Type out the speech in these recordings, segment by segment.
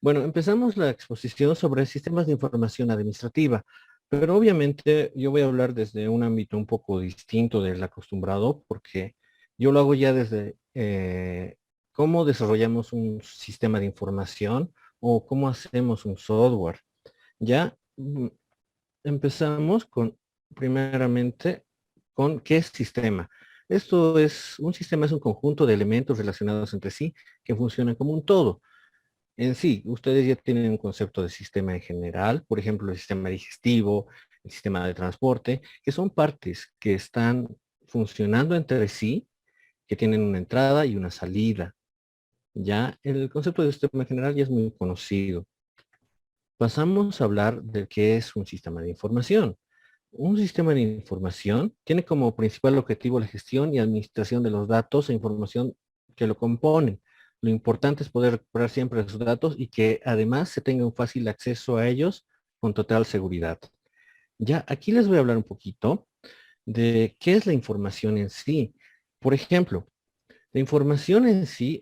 Bueno, empezamos la exposición sobre sistemas de información administrativa, pero obviamente yo voy a hablar desde un ámbito un poco distinto del acostumbrado, porque yo lo hago ya desde cómo desarrollamos un sistema de información o cómo hacemos un software. Ya empezamos con, primeramente, con qué es sistema. Un sistema es un conjunto de elementos relacionados entre sí que funcionan como un todo. En sí, ustedes ya tienen un concepto de sistema en general, por ejemplo, el sistema digestivo, el sistema de transporte, que son partes que están funcionando entre sí, que tienen una entrada y una salida. Ya el concepto de sistema en general ya es muy conocido. Pasamos a hablar de qué es un sistema de información. Un sistema de información tiene como principal objetivo la gestión y administración de los datos e información que lo componen. Lo importante es poder recuperar siempre esos datos y que además se tenga un fácil acceso a ellos con total seguridad. Ya aquí les voy a hablar un poquito de qué es la información en sí. Por ejemplo, la información en sí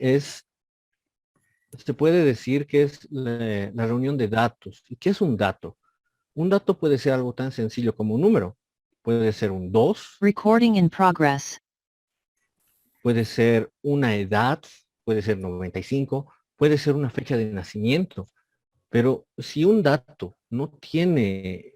se puede decir que es la reunión de datos. ¿Y qué es un dato? Un dato puede ser algo tan sencillo como un número. Puede ser un 2. Recording in progress. Puede ser una edad, puede ser 95, puede ser una fecha de nacimiento. Pero si un dato no tiene,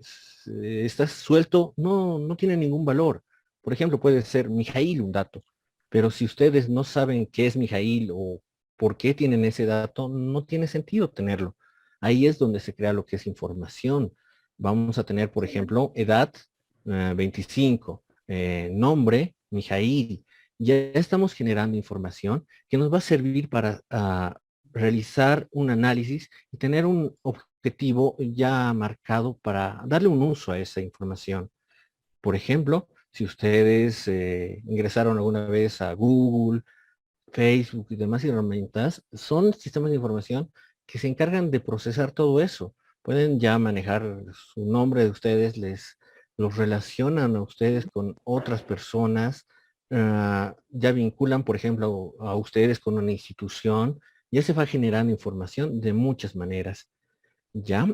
está suelto, no tiene ningún valor. Por ejemplo, puede ser Mijail un dato. Pero si ustedes no saben qué es Mijail o por qué tienen ese dato, no tiene sentido tenerlo. Ahí es donde se crea lo que es información. Vamos a tener, por ejemplo, edad 25, nombre Mijail. Ya estamos generando información que nos va a servir para realizar un análisis y tener un objetivo ya marcado para darle un uso a esa información. Por ejemplo, si ustedes ingresaron alguna vez a Google, Facebook y demás herramientas, son sistemas de información que se encargan de procesar todo eso. Pueden ya manejar su nombre de ustedes, los relacionan a ustedes con otras personas, ya vinculan, por ejemplo, a ustedes con una institución, ya se va generando información de muchas maneras, ¿ya?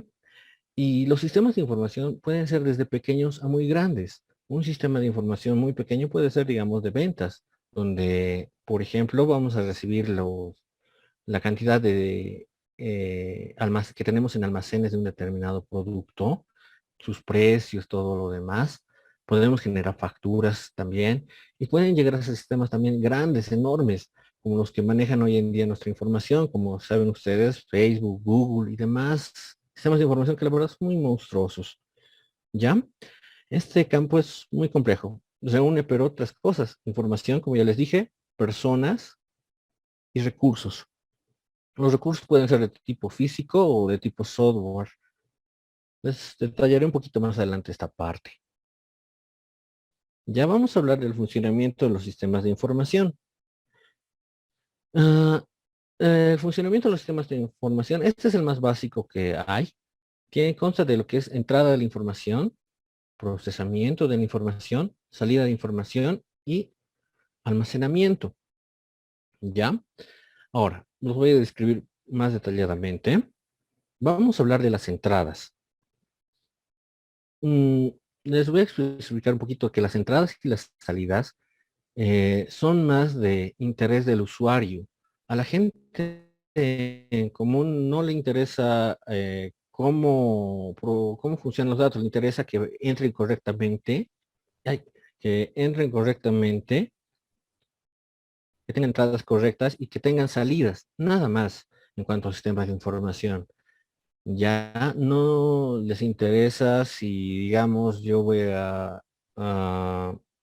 Y los sistemas de información pueden ser desde pequeños a muy grandes. Un sistema de información muy pequeño puede ser, digamos, de ventas, donde, por ejemplo, vamos a recibir la cantidad de que tenemos en almacenes de un determinado producto, sus precios, todo lo demás. Podemos generar facturas también y pueden llegar a ser sistemas también grandes, enormes, como los que manejan hoy en día nuestra información, como saben ustedes, Facebook, Google y demás sistemas de información que la verdad son muy monstruosos. ¿Ya? Este campo es muy complejo. Reúne, pero otras cosas. Información, como ya les dije, personas y recursos. Los recursos pueden ser de tipo físico o de tipo software. Les detallaré un poquito más adelante esta parte. Ya vamos a hablar del funcionamiento de los sistemas de información. Ah, el funcionamiento de los sistemas de información, este es el más básico que hay, que consta de lo que es entrada de la información, procesamiento de la información, salida de información y almacenamiento. ¿Ya? Ahora, los voy a describir más detalladamente. Vamos a hablar de las entradas. Mm, Les voy a explicar un poquito que las entradas y las salidas son más de interés del usuario. A la gente en común no le interesa cómo funcionan los datos, le interesa que entren correctamente, ay, que entren correctamente, que tengan entradas correctas y que tengan salidas, nada más en cuanto a sistemas de información. Ya no les interesa si, digamos, yo voy a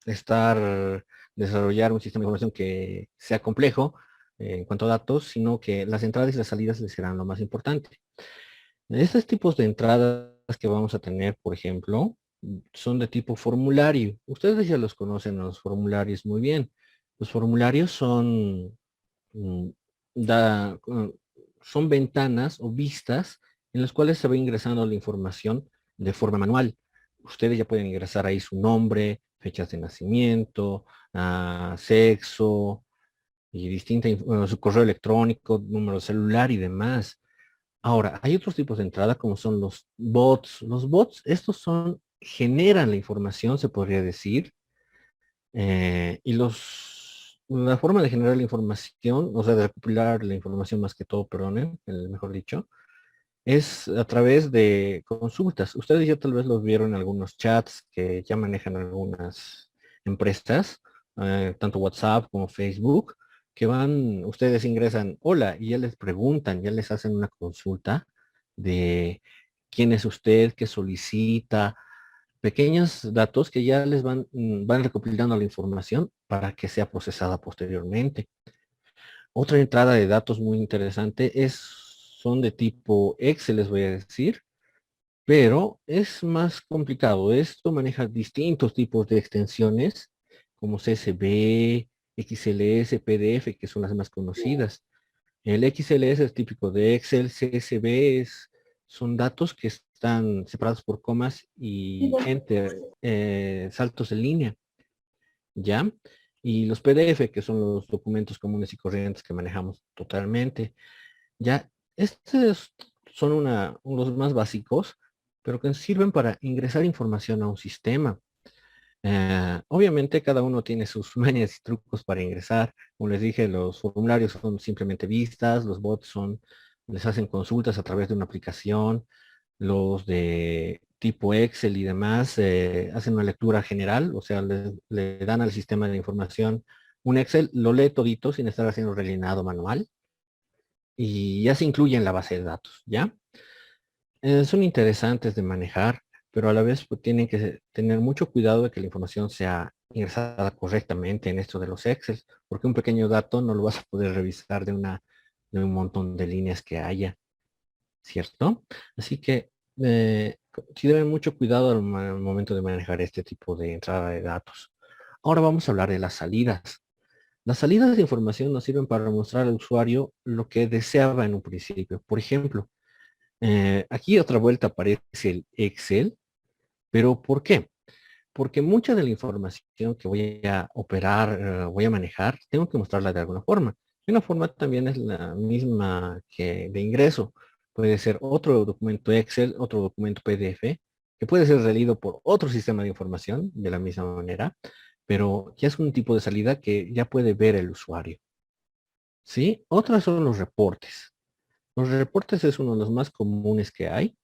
desarrollar un sistema de información que sea complejo en cuanto a datos, sino que las entradas y las salidas les serán lo más importante. Estos tipos de entradas que vamos a tener, por ejemplo, son de tipo formulario. Ustedes ya los conocen a los formularios muy bien. Los formularios mm, da, uh, son ventanas o vistas en las cuales se va ingresando la información de forma manual. Ustedes ya pueden ingresar ahí su nombre, fechas de nacimiento, sexo y su correo electrónico, número celular y demás. Ahora, hay otros tipos de entrada como son los bots. Los bots, estos generan la información, se podría decir, la forma de generar la información, o sea, de recopilar la información más que todo, perdón, mejor dicho, es a través de consultas. Ustedes ya tal vez los vieron en algunos chats que ya manejan algunas empresas, tanto WhatsApp como Facebook, que ustedes ingresan, hola, y ya les preguntan, ya les hacen una consulta de quién es usted, qué solicita, pequeños datos que ya van recopilando la información para que sea procesada posteriormente. Otra entrada de datos muy interesante son de tipo Excel, les voy a decir, pero es más complicado. Esto maneja distintos tipos de extensiones como CSV, XLS, PDF, que son las más conocidas. El XLS es típico de Excel, CSV son datos que están separados por comas y enter, saltos en línea, ¿ya? Y los PDF, que son los documentos comunes y corrientes que manejamos totalmente. Ya, estos son unos más básicos, pero que sirven para ingresar información a un sistema. Obviamente cada uno tiene sus mañas y trucos para ingresar. Como les dije, los formularios son simplemente vistas, los bots les hacen consultas a través de una aplicación, los de tipo Excel y demás hacen una lectura general, o sea, le dan al sistema de información un Excel, lo lee todito sin estar haciendo rellenado manual y ya se incluye en la base de datos, ¿ya? Son interesantes de manejar, pero a la vez pues, tienen que tener mucho cuidado de que la información sea ingresada correctamente en esto de los Excel, porque un pequeño dato no lo vas a poder revisar de un montón de líneas que haya, ¿cierto? Así que sí deben mucho cuidado al momento de manejar este tipo de entrada de datos. Ahora vamos a hablar de las salidas. Las salidas de información nos sirven para mostrar al usuario lo que deseaba en un principio. Por ejemplo, aquí otra vuelta aparece el Excel, pero ¿por qué? Porque mucha de la información que voy a operar, voy a manejar, tengo que mostrarla de alguna forma. Y una forma también es la misma que de ingreso. Puede ser otro documento Excel, otro documento PDF, que puede ser leído por otro sistema de información de la misma manera, pero ya es un tipo de salida que ya puede ver el usuario. ¿Sí? Otras son los reportes. Los reportes es uno de los más comunes que hay.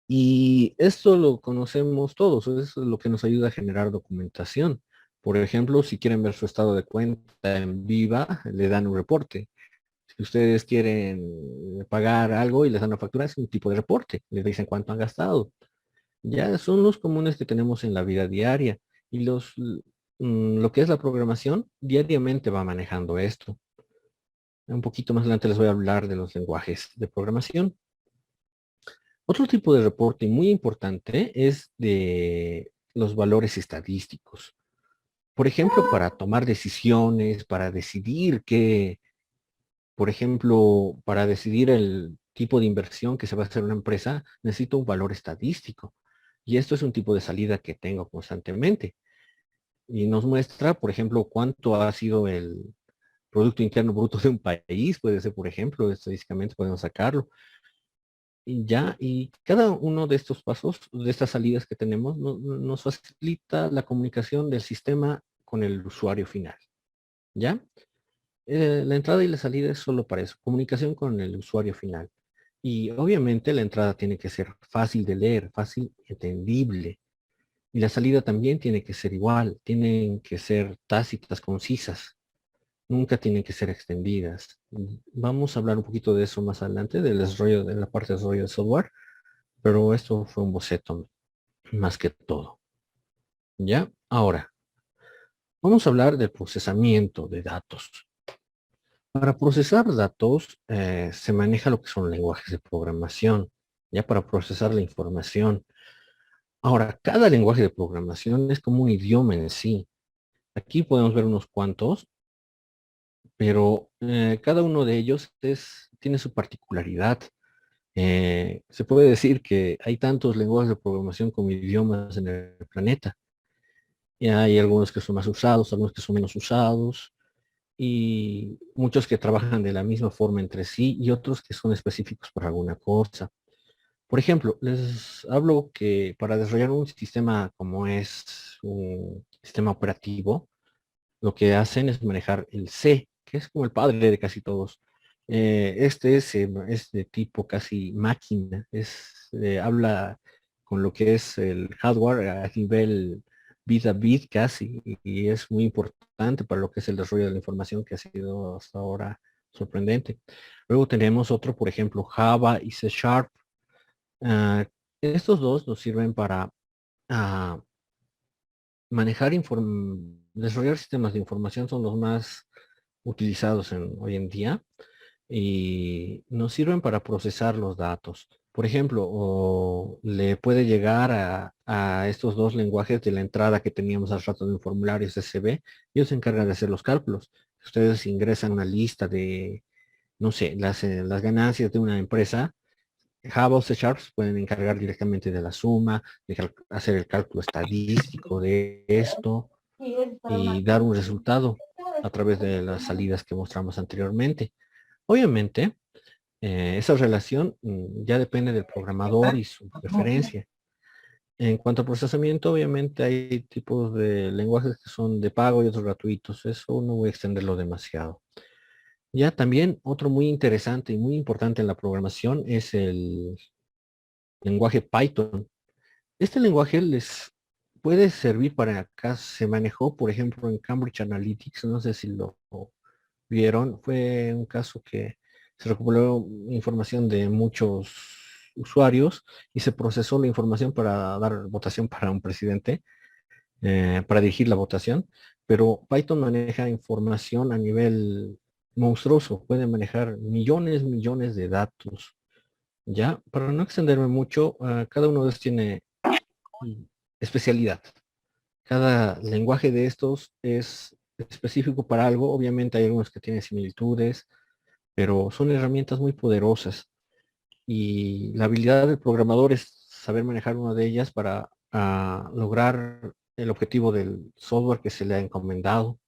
Y esto lo conocemos todos, es lo que nos ayuda a generar documentación. Por ejemplo, si quieren ver su estado de cuenta en Viva, le dan un reporte. Si ustedes quieren pagar algo y les dan una factura, es un tipo de reporte. Les dicen cuánto han gastado. Ya son los comunes que tenemos en la vida diaria. Y lo que es la programación, diariamente va manejando esto. Un poquito más adelante les voy a hablar de los lenguajes de programación. Otro tipo de reporte muy importante es de los valores estadísticos. Por ejemplo, para tomar decisiones, para decidir por ejemplo, para decidir el tipo de inversión que se va a hacer en una empresa, necesito un valor estadístico. Y esto es un tipo de salida que tengo constantemente. Y nos muestra, por ejemplo, cuánto ha sido el Producto Interno Bruto de un país, puede ser, por ejemplo, estadísticamente podemos sacarlo. Y ya, y cada uno de estos pasos, de estas salidas que tenemos, nos facilita la comunicación del sistema con el usuario final. ¿Ya? La entrada y la salida es solo para eso, comunicación con el usuario final. Y obviamente la entrada tiene que ser fácil de leer, fácil, entendible. Y la salida también tiene que ser igual, tienen que ser tácitas, concisas. Nunca tienen que ser extendidas. Vamos a hablar un poquito de eso más adelante, del desarrollo, de la parte de desarrollo de software, pero esto fue un boceto más que todo. ¿Ya? Ahora, vamos a hablar del procesamiento de datos. Para procesar datos se maneja lo que son lenguajes de programación, ya para procesar la información. Ahora, cada lenguaje de programación es como un idioma en sí. Aquí podemos ver unos cuantos, pero cada uno de ellos tiene su particularidad. Se puede decir que hay tantos lenguajes de programación como idiomas en el planeta. Y hay algunos que son más usados, algunos que son menos usados. y muchos que trabajan de la misma forma entre sí y otros que son específicos para alguna cosa. Por ejemplo, les hablo que para desarrollar un sistema como es un sistema operativo, lo que hacen es manejar el C, que es como el padre de casi todos. Es de tipo casi máquina, habla con lo que es el hardware a nivel bit a bit casi, y es muy importante para lo que es el desarrollo de la información que ha sido hasta ahora sorprendente. Luego tenemos otro, por ejemplo, Java y C Sharp. Ah, estos dos nos sirven para ah, desarrollar sistemas de información, son los más utilizados hoy en día y nos sirven para procesar los datos. Por ejemplo, o le puede llegar a estos dos lenguajes de la entrada que teníamos al rato de un formulario CSV, ellos se encargan de hacer los cálculos. Ustedes ingresan una lista de, no sé, las ganancias de una empresa. Java o C Sharp se pueden encargar directamente de la suma, de hacer el cálculo estadístico de esto y dar un resultado a través de las salidas que mostramos anteriormente. Obviamente, esa relación ya depende del programador y su preferencia. En cuanto a procesamiento, obviamente hay tipos de lenguajes que son de pago y otros gratuitos. Eso no voy a extenderlo demasiado. Ya también otro muy interesante y muy importante en la programación es el lenguaje Python. Este lenguaje les puede servir para acá. Se manejó, por ejemplo, en Cambridge Analytics. No sé si lo vieron. Fue un caso que se recuperó información de muchos usuarios y se procesó la información para dar votación para un presidente, para dirigir la votación. Pero Python maneja información a nivel monstruoso. Puede manejar millones de datos. Ya, para no extenderme mucho, cada uno de ellos tiene especialidad. Cada lenguaje de estos es específico para algo. Obviamente hay algunos que tienen similitudes, pero son herramientas muy poderosas. Y la habilidad del programador es saber manejar una de ellas para lograr el objetivo del software que se le ha encomendado.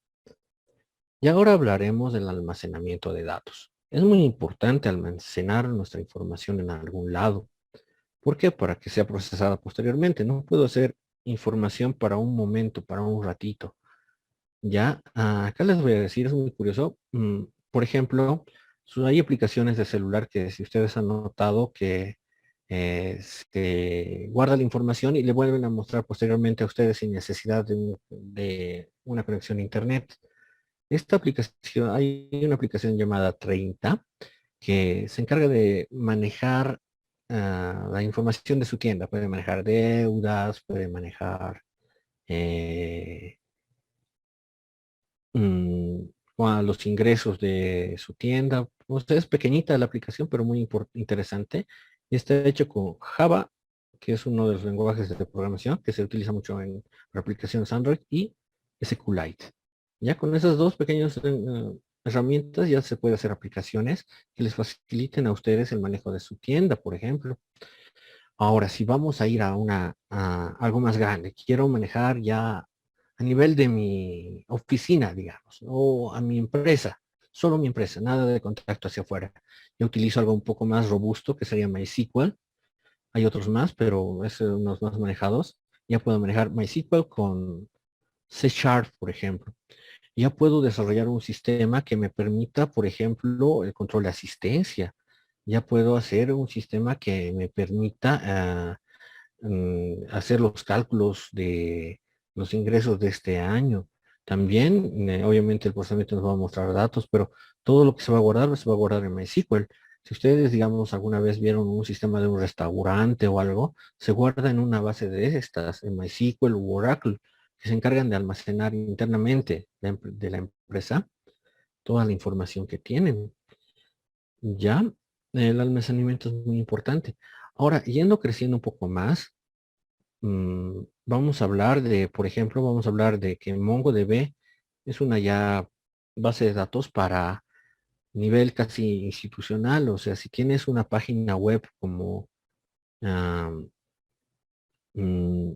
Y ahora hablaremos del almacenamiento de datos. Es muy importante almacenar nuestra información en algún lado. ¿Por qué? Para que sea procesada posteriormente. No puedo hacer información para un momento, para un ratito. Ya, acá les voy a decir, es muy curioso. Por ejemplo, hay aplicaciones de celular que si ustedes han notado que se guarda la información y le vuelven a mostrar posteriormente a ustedes sin necesidad de una conexión a internet. Esta aplicación, hay una aplicación llamada 30 que se encarga de manejar la información de su tienda. Puede manejar deudas, puede manejar eh, mm, a los ingresos de su tienda. O sea, es pequeñita la aplicación, pero muy interesante. Y está hecho con Java, que es uno de los lenguajes de programación que se utiliza mucho para aplicaciones Android, y SQLite. Ya con esas dos pequeñas herramientas ya se puede hacer aplicaciones que les faciliten a ustedes el manejo de su tienda, por ejemplo. Ahora, si vamos a ir a algo más grande, quiero manejar ya a nivel de mi oficina, digamos, o a mi empresa, solo mi empresa, nada de contacto hacia afuera. Yo utilizo algo un poco más robusto que sería MySQL. Hay otros más, pero es uno de los más manejados. Ya puedo manejar MySQL con C Sharp, por ejemplo. Ya puedo desarrollar un sistema que me permita, por ejemplo, el control de asistencia. Ya puedo hacer un sistema que me permita hacer los cálculos de los ingresos de este año. También, obviamente, el procesamiento nos va a mostrar datos, pero todo lo que se va a guardar en MySQL. Si ustedes, digamos, alguna vez vieron un sistema de un restaurante o algo, se guarda en una base de estas, en MySQL u Oracle, que se encargan de almacenar internamente de la empresa toda la información que tienen. Ya, el almacenamiento es muy importante. Ahora, yendo creciendo un poco más, vamos a hablar de, por ejemplo, vamos a hablar de que MongoDB es una ya base de datos para nivel casi institucional. O sea, si tienes una página web como ah, mm,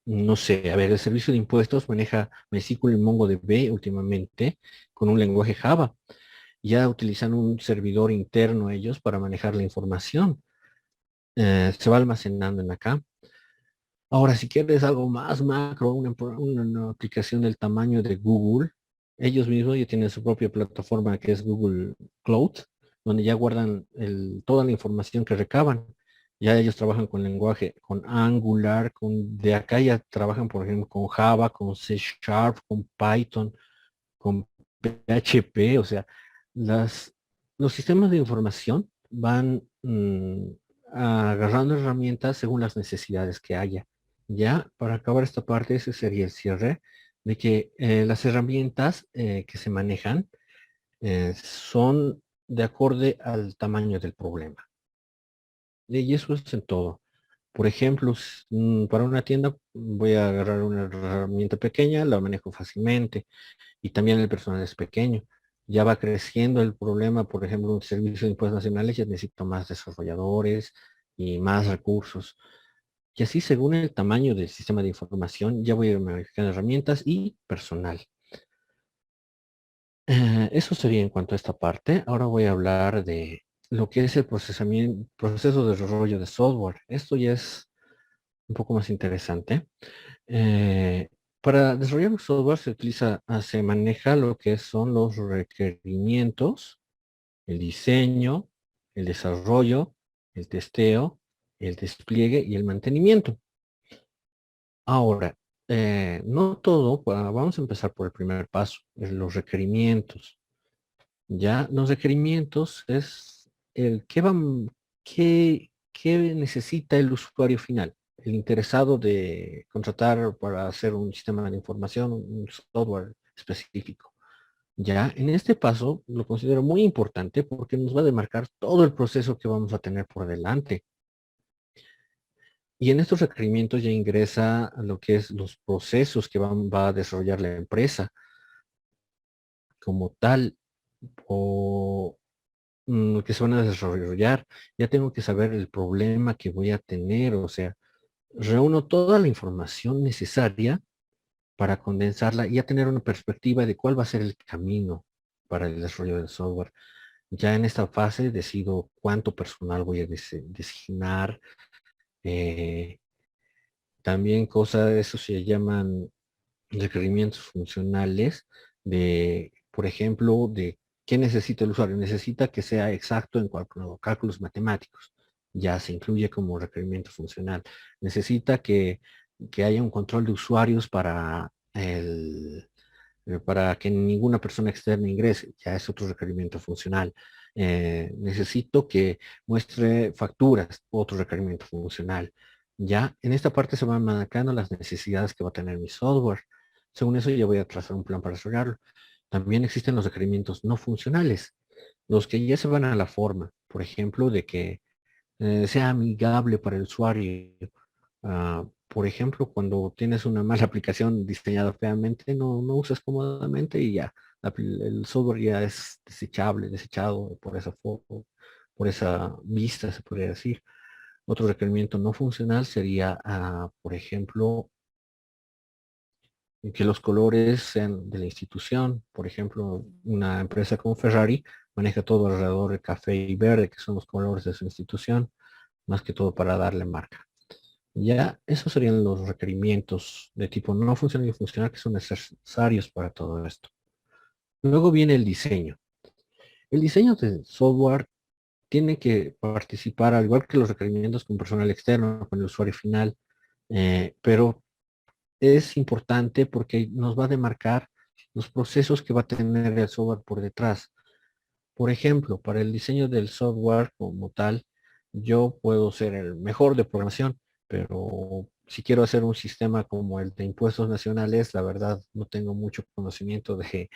No sé, a ver, el servicio de impuestos maneja MySQL y MongoDB últimamente con un lenguaje Java. Ya utilizan un servidor interno ellos para manejar la información. Se va almacenando en acá. Ahora, si quieres algo más macro, una aplicación del tamaño de Google, ellos mismos ya tienen su propia plataforma que es Google Cloud, donde ya guardan toda la información que recaban. Ya ellos trabajan con lenguaje, con Angular, de acá ya trabajan, por ejemplo, con Java, con C Sharp, con Python, con PHP, o sea, las, los sistemas de información van agarrando herramientas según las necesidades que haya. Ya, para acabar esta parte, ese sería el cierre, de que las herramientas que se manejan son de acorde al tamaño del problema. Y eso es en todo. Por ejemplo, para una tienda voy a agarrar una herramienta pequeña, la manejo fácilmente y también el personal es pequeño. Ya va creciendo el problema, por ejemplo, un servicio de impuestos nacionales ya necesita más desarrolladores y más recursos. Y así, según el tamaño del sistema de información, ya voy a ir modificando herramientas y personal. Eso sería en cuanto a esta parte. Ahora voy a hablar de lo que es el proceso de desarrollo de software. Esto ya es un poco más interesante. Eh, para desarrollar un software se maneja lo que son los requerimientos, el diseño, el desarrollo, el testeo, el despliegue y el mantenimiento. Ahora, no todo, vamos a empezar por el primer paso, es los requerimientos. Ya, los requerimientos es el qué necesita el usuario final, el interesado de contratar para hacer un sistema de información, un software específico. Ya, en este paso lo considero muy importante porque nos va a demarcar todo el proceso que vamos a tener por delante. Y en estos requerimientos ya ingresa a lo que es los procesos que va a desarrollar la empresa como tal. O que se van a desarrollar, ya tengo que saber el problema que voy a tener, o sea, reúno toda la información necesaria para condensarla y ya tener una perspectiva de cuál va a ser el camino para el desarrollo del software. Ya en esta fase decido cuánto personal voy a designar, eh, también cosas, eso se llaman requerimientos funcionales de, por ejemplo, de qué necesita el usuario. Necesita que sea exacto en cálculos matemáticos. Ya se incluye como requerimiento funcional. Necesita que haya un control de usuarios para que ninguna persona externa ingrese. Ya es otro requerimiento funcional. Necesito que muestre facturas, otro requerimiento funcional. Ya en esta parte se van marcando las necesidades que va a tener mi software. Según eso ya voy a trazar un plan para desarrollarlo. También existen los requerimientos no funcionales, los que ya se van a la forma, por ejemplo, de que sea amigable para el usuario. Por ejemplo, cuando tienes una mala aplicación diseñada feamente, no usas cómodamente y ya, el software ya es desechado por esa foto, por esa vista, se podría decir. Otro requerimiento no funcional sería, por ejemplo, que los colores sean de la institución. Por ejemplo, una empresa como Ferrari maneja todo alrededor de café y verde, que son los colores de su institución, más que todo para darle marca. Ya, esos serían los requerimientos de tipo no funcional y funcional que son necesarios para todo esto. Luego viene el diseño. El diseño de software tiene que participar, al igual que los requerimientos con personal externo, con el usuario final, pero es importante porque nos va a demarcar los procesos que va a tener el software por detrás. Por ejemplo, para el diseño del software como tal, yo puedo ser el mejor de programación, pero si quiero hacer un sistema como el de impuestos nacionales, la verdad no tengo mucho conocimiento de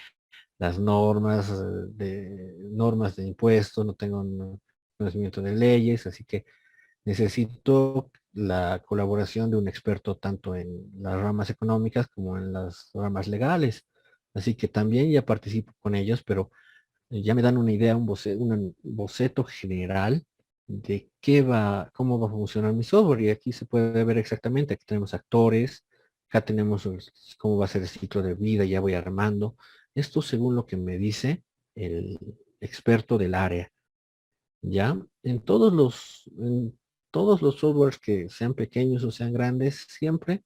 las normas de impuestos, no tengo conocimiento de leyes, así que necesito la colaboración de un experto tanto en las ramas económicas como en las ramas legales. Así que también ya participo con ellos, pero ya me dan una idea, un boceto general de cómo va a funcionar mi software. Y aquí se puede ver exactamente, aquí tenemos actores, Acá tenemos cómo va a ser el ciclo de vida, ya voy armando. Esto según lo que me dice el experto del área. ¿Ya? En todos los softwares que sean pequeños o sean grandes, siempre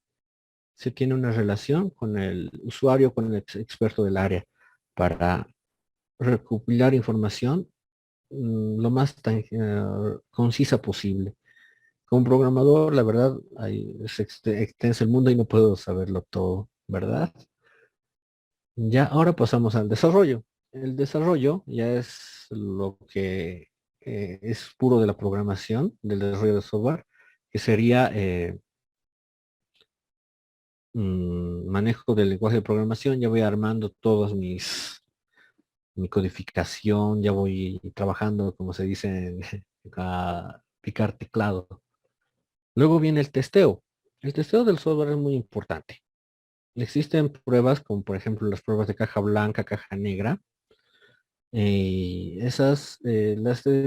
se tiene una relación con el usuario, con el experto del área, para recopilar información lo más concisa posible. Como programador, la verdad, es extenso el mundo y no puedo saberlo todo, ¿verdad? Ya, ahora pasamos al desarrollo. El desarrollo ya es lo que es puro de la programación, del desarrollo de software, que sería manejo del lenguaje de programación. Ya voy armando mi codificación, ya voy trabajando, como se dice, a picar teclado. Luego viene el testeo. El testeo del software es muy importante. Existen pruebas como por ejemplo las pruebas de caja blanca, caja negra. Las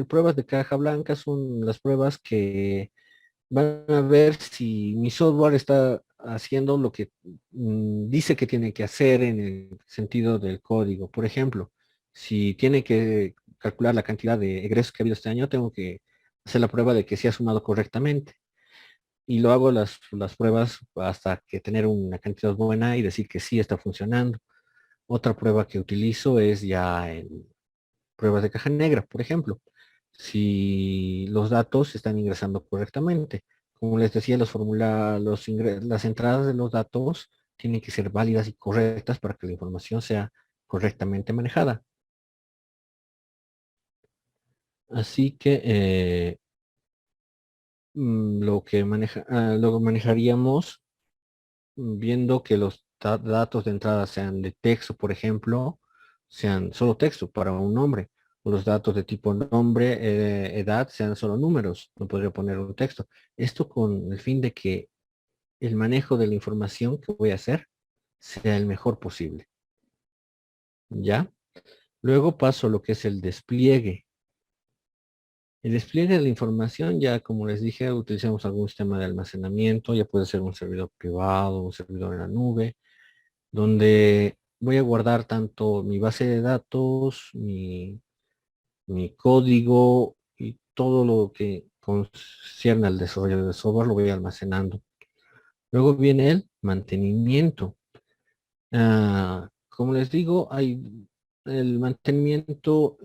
pruebas de caja blanca son las pruebas que van a ver si mi software está haciendo lo que dice que tiene que hacer en el sentido del código. Por ejemplo, si tiene que calcular la cantidad de egresos que ha habido este año, tengo que hacer la prueba de que se ha sumado correctamente. Y lo hago las pruebas hasta que tener una cantidad buena y decir que sí está funcionando. Otra prueba que utilizo es ya en pruebas de caja negra, por ejemplo. Si los datos se están ingresando correctamente. Como les decía, las entradas de los datos tienen que ser válidas y correctas para que la información sea correctamente manejada. Así que lo manejaríamos viendo que los datos de entrada sean de texto, por ejemplo, sean solo texto para un nombre, o los datos de tipo nombre, edad, sean solo números, no podría poner un texto. Esto con el fin de que el manejo de la información que voy a hacer sea el mejor posible. ¿Ya? Luego paso a lo que es el despliegue. El despliegue de la información, ya como les dije, utilizamos algún sistema de almacenamiento, ya puede ser un servidor privado, un servidor en la nube, donde voy a guardar tanto mi base de datos, mi código y todo lo que concierne al desarrollo de software, lo voy almacenando. Luego viene el mantenimiento. Como les digo, el mantenimiento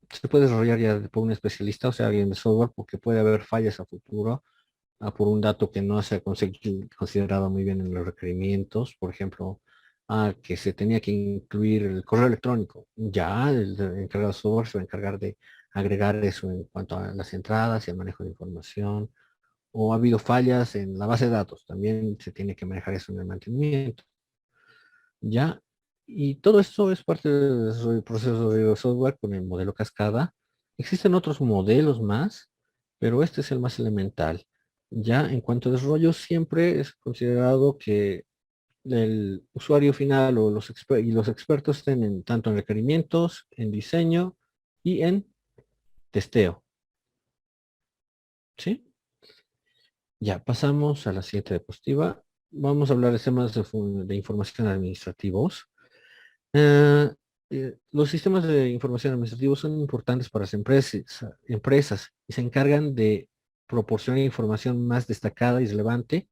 se puede desarrollar ya por un especialista, o sea, alguien de software, porque puede haber fallas a futuro por un dato que no se ha considerado muy bien en los requerimientos. Por ejemplo, que se tenía que incluir el correo electrónico. Ya el encargado de software se va a encargar de agregar eso en cuanto a las entradas y el manejo de información. O ha habido fallas en la base de datos. También se tiene que manejar eso en el mantenimiento. ¿Ya? Y todo esto es parte del proceso de software con el modelo cascada. Existen otros modelos más, pero este es el más elemental. Ya en cuanto a desarrollo, siempre es considerado que el usuario final o los expertos estén tanto en requerimientos, en diseño y en testeo. ¿Sí? Ya, pasamos a la siguiente diapositiva. Vamos a hablar de temas de información administrativos. Eh, los sistemas de información administrativos son importantes para las empresas y se encargan de proporcionar información más destacada y relevante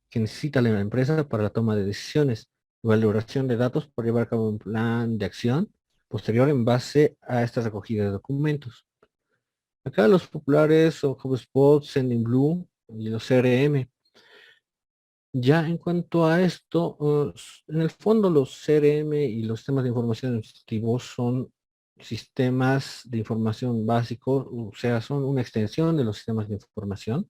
que necesita la empresa para la toma de decisiones, valoración de datos para llevar a cabo un plan de acción posterior en base a esta recogida de documentos. Acá los populares son HubSpot, Sendinblue y los CRM. Ya en cuanto a esto, en el fondo los CRM y los sistemas de información administrativos son sistemas de información básicos, o sea, son una extensión de los sistemas de información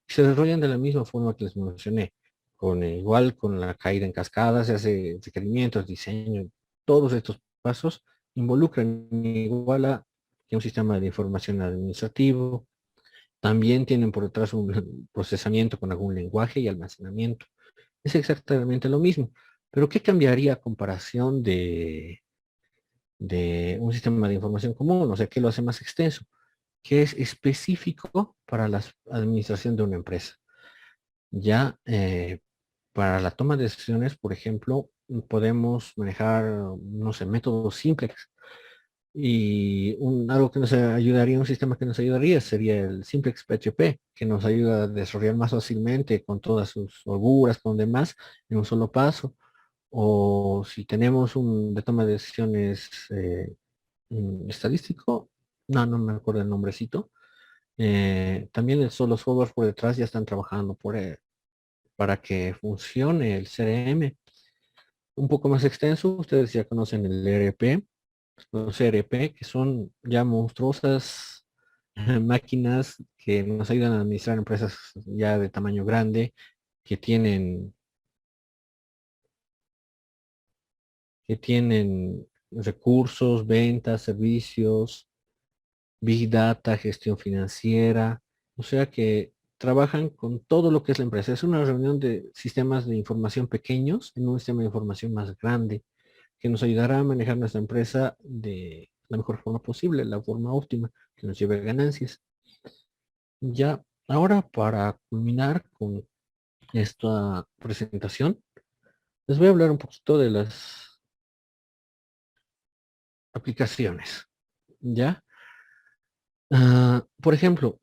y se desarrollan de la misma forma que les mencioné, igual con la caída en cascada, se hace requerimientos, diseño, todos estos pasos involucran igual a que un sistema de información administrativo. También tienen por detrás un procesamiento con algún lenguaje y almacenamiento. Es exactamente lo mismo. Pero ¿qué cambiaría a comparación de un sistema de información común? O sea, ¿qué lo hace más extenso? Que es específico para la administración de una empresa. Ya, para la toma de decisiones, por ejemplo, podemos manejar, no sé, métodos simplex. Y algo que nos ayudaría, un sistema que nos ayudaría sería el Simplex PHP, que nos ayuda a desarrollar más fácilmente con todas sus holguras, con demás, en un solo paso. O si tenemos un de toma de decisiones estadístico, no me acuerdo el nombrecito. También los software por detrás ya están trabajando para que funcione el CRM. Un poco más extenso, ustedes ya conocen el ERP, los ERP, que son ya monstruosas máquinas que nos ayudan a administrar empresas ya de tamaño grande, que tienen, que tienen recursos, ventas, servicios, Big Data, gestión financiera, o sea que trabajan con todo lo que es la empresa. Es una reunión de sistemas de información pequeños en un sistema de información más grande que nos ayudará a manejar nuestra empresa de la mejor forma posible, la forma óptima, que nos lleve a ganancias. Ya, ahora para culminar con esta presentación, les voy a hablar un poquito de las aplicaciones. ¿Ya? Por ejemplo,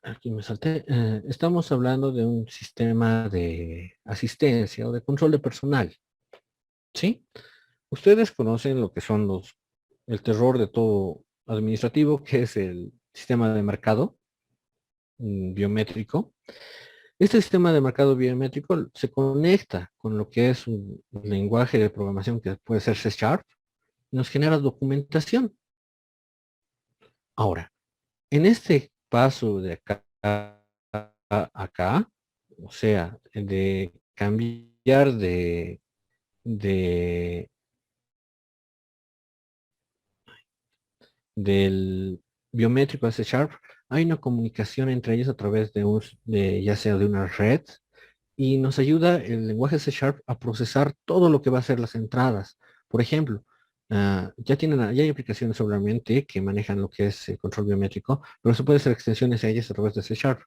aquí me salté. Estamos hablando de un sistema de asistencia o de control de personal. ¿Sí? Ustedes conocen lo que son el terror de todo administrativo, que es el sistema de marcado biométrico. Este sistema de marcado biométrico se conecta con lo que es un lenguaje de programación que puede ser C Sharp y nos genera documentación. Ahora, en este paso de acá a acá, o sea, de cambiar de del biométrico a C Sharp, hay una comunicación entre ellos a través ya sea de una red, y nos ayuda el lenguaje C Sharp a procesar todo lo que va a ser las entradas. Por ejemplo, ya hay aplicaciones seguramente que manejan lo que es el control biométrico, pero se puede hacer extensiones a ellas a través de C Sharp.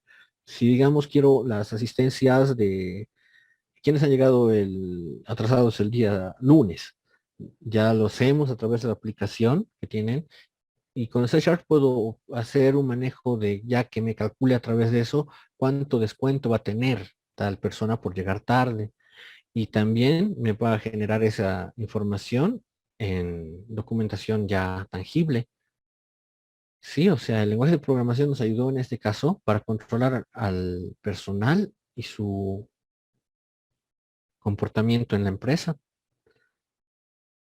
Si digamos quiero las asistencias de quienes han llegado atrasados el día lunes, ya lo hacemos a través de la aplicación que tienen y con C Sharp puedo hacer un manejo de ya que me calcule a través de eso cuánto descuento va a tener tal persona por llegar tarde. Y también me va a generar esa información en documentación ya tangible. Sí, o sea, el lenguaje de programación nos ayudó en este caso para controlar al personal y su comportamiento en la empresa.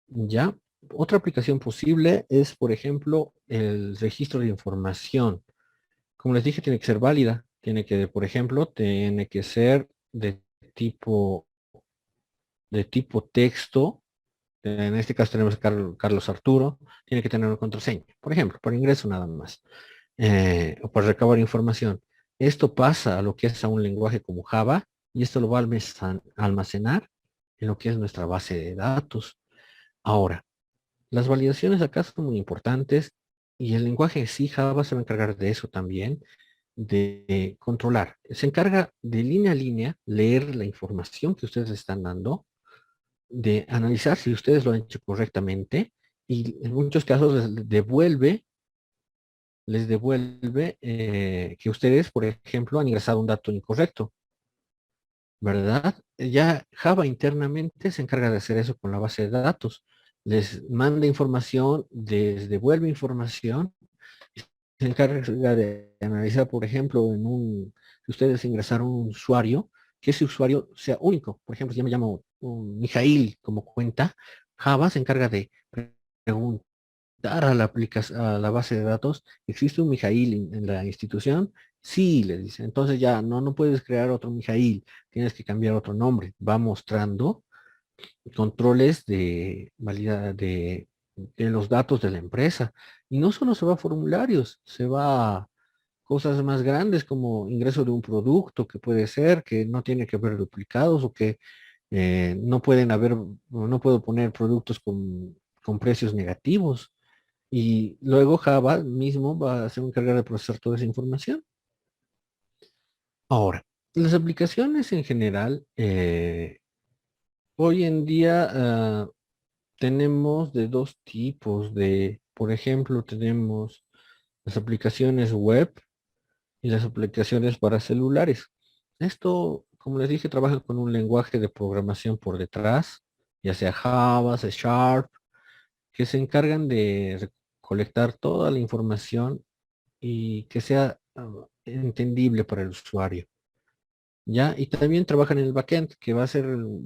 Ya, otra aplicación posible es, por ejemplo, el registro de información. Como les dije, tiene que ser válida. Por ejemplo, tiene que ser tipo, de tipo texto. En este caso tenemos a Carlos Arturo. Tiene que tener una contraseña, por ejemplo, por ingreso nada más. O para recabar información. Esto pasa a lo que es a un lenguaje como Java y esto lo va a almacenar en lo que es nuestra base de datos. Ahora, las validaciones acá son muy importantes y el lenguaje en sí, Java se va a encargar de eso también, de controlar. Se encarga de línea a línea leer la información que ustedes están dando, de analizar si ustedes lo han hecho correctamente y en muchos casos les devuelve que ustedes, por ejemplo, han ingresado un dato incorrecto, ¿verdad? Ya Java internamente se encarga de hacer eso con la base de datos. Les manda información, les devuelve información, se encarga de analizar, por ejemplo, si ustedes ingresaron un usuario, que ese usuario sea único. Por ejemplo, si yo me llamo Mijail como cuenta, Java se encarga de preguntar a la base de datos, ¿existe un Mijail en la institución? Sí, le dice. Entonces ya no puedes crear otro Mijail, tienes que cambiar otro nombre. Va mostrando controles de los datos de la empresa. Y no solo se va a formularios, se va a cosas más grandes como ingreso de un producto que puede ser, que no tiene que haber duplicados o que no pueden haber, o no puedo poner productos con precios negativos. Y luego Java mismo va a ser encargado de procesar toda esa información. Ahora, Las aplicaciones en general, hoy en día tenemos de dos tipos por ejemplo, tenemos las aplicaciones web y las aplicaciones para celulares. Esto, como les dije, trabaja con un lenguaje de programación por detrás, ya sea Java, C Sharp, que se encargan de recolectar toda la información y que sea entendible para el usuario. ¿Ya? Y también trabajan en el backend, que va a ser,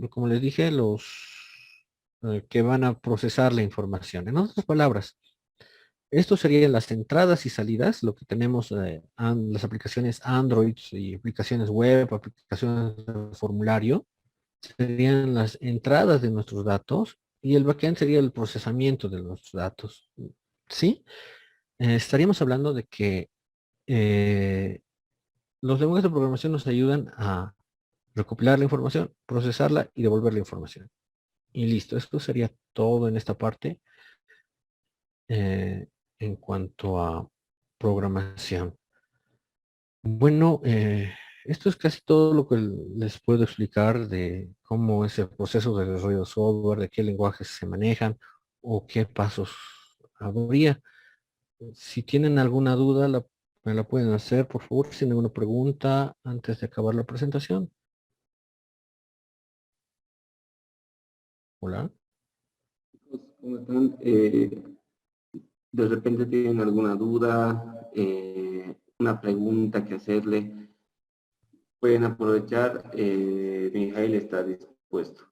como les dije, los que van a procesar la información. En otras palabras, esto serían las entradas y salidas, lo que tenemos, las aplicaciones Android y aplicaciones web, aplicaciones de formulario, serían las entradas de nuestros datos y el backend sería el procesamiento de los datos. ¿Sí? Estaríamos hablando de que los lenguajes de programación nos ayudan a recopilar la información, procesarla y devolver la información. Y listo, esto sería todo en esta parte eh, en cuanto a programación. Bueno, esto es casi todo lo que les puedo explicar de cómo es el proceso de desarrollo de software, de qué lenguajes se manejan o qué pasos habría. Si tienen alguna duda, me la pueden hacer, por favor, sin ninguna pregunta antes de acabar la presentación. Hola. ¿Cómo están? De repente tienen alguna duda, una pregunta que hacerle, pueden aprovechar. Mijail está dispuesto.